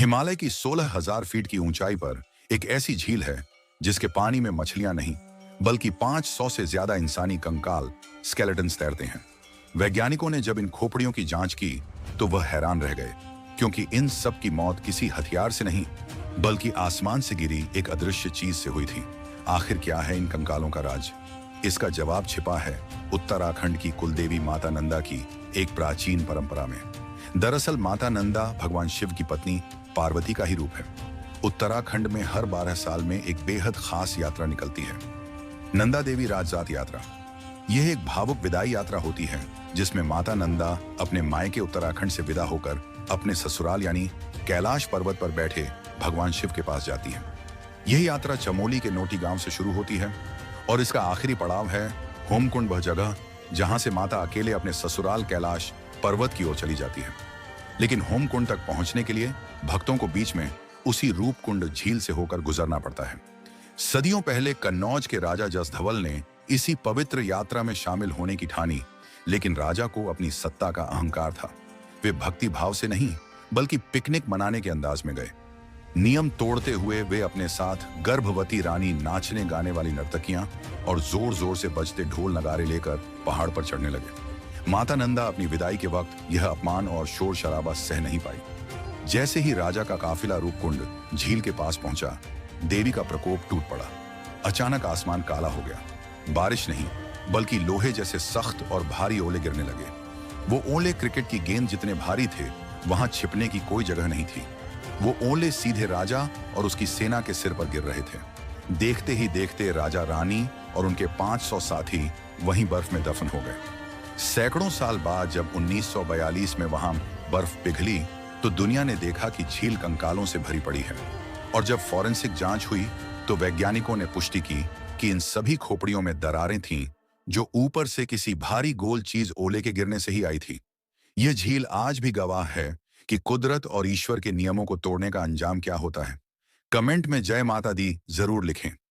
हिमालय की 16,000 फीट की ऊंचाई पर एक ऐसी झील है जिसके पानी में मछलियां नहीं बल्कि 500 से ज्यादा इंसानी कंकाल स्केलेटन्स तैरते हैं। वैज्ञानिकों ने जब इन खोपड़ियों की जांच की तो वह हैरान रह गए, क्योंकि इन सब की मौत किसी हथियार से नहीं बल्कि आसमान से गिरी एक अदृश्य चीज से हुई थी। आखिर क्या है इन कंकालों का राज? इसका जवाब छिपा है उत्तराखंड की कुलदेवी माता नंदा की एक प्राचीन परंपरा में। दरअसल माता नंदा भगवान शिव की पत्नी पार्वती का ही रूप है। उत्तराखंड में हर 12 साल में एक बेहद खास यात्रा निकलती है, नंदा देवी राजजात यात्रा। यह एक भावुक विदाई यात्रा होती है जिसमें माता नंदा अपने मायके उत्तराखंड से विदा होकर अपने ससुराल यानी कैलाश पर्वत पर बैठे भगवान शिव के पास जाती है। यह यात्रा चमोली के नोटी गांव से शुरू होती है और इसका आखिरी पड़ाव है होमकुंड, वह जगह जहां से माता अकेले अपने ससुराल कैलाश पर्वत की ओर चली जाती है। लेकिन होमकुंड तक पहुंचने के लिए भक्तों को बीच में उसी रूपकुंड झील से होकर गुजरना पड़ता है। सदियों पहले कन्नौज के राजा जसधवल ने इसी पवित्र यात्रा में शामिल होने की ठानी, लेकिन राजा को अपनी सत्ता का अहंकार था। वे भक्ति भाव से नहीं बल्कि पिकनिक मनाने के अंदाज में गए। नियम तोड़ते हुए वे अपने साथ गर्भवती रानी, नाचने गाने वाली नर्तकियां और जोर जोर से बजते ढोल नगारे लेकर पहाड़ पर चढ़ने लगे। माता नंदा अपनी विदाई के वक्त यह अपमान और शोर शराबा सह नहीं पाई। जैसे ही राजा का काफिला रूपकुंड झील के पास पहुंचा, देवी का प्रकोप टूट पड़ा। अचानक आसमान काला हो गया। बारिश नहीं बल्कि लोहे जैसे सख्त और भारी ओले गिरने लगे। वो ओले क्रिकेट की गेंद जितने भारी थे, वहां छिपने की कोई जगह नहीं थी। वो ओले सीधे राजा और उसकी सेना के सिर पर गिर रहे थे। देखते ही देखते राजा, रानी और उनके 500 साथी वहीं बर्फ में दफन हो गए। सैकड़ों साल बाद जब 1942 में वहां बर्फ पिघली तो दुनिया ने देखा कि झील कंकालों से भरी पड़ी है। और जब फॉरेंसिक जांच हुई तो वैज्ञानिकों ने पुष्टि की कि इन सभी खोपड़ियों में दरारें थीं जो ऊपर से किसी भारी गोल चीज ओले के गिरने से ही आई थी। यह झील आज भी गवाह है कि कुदरत और ईश्वर के नियमों को तोड़ने का अंजाम क्या होता है। कमेंट में जय माता दी जरूर लिखें।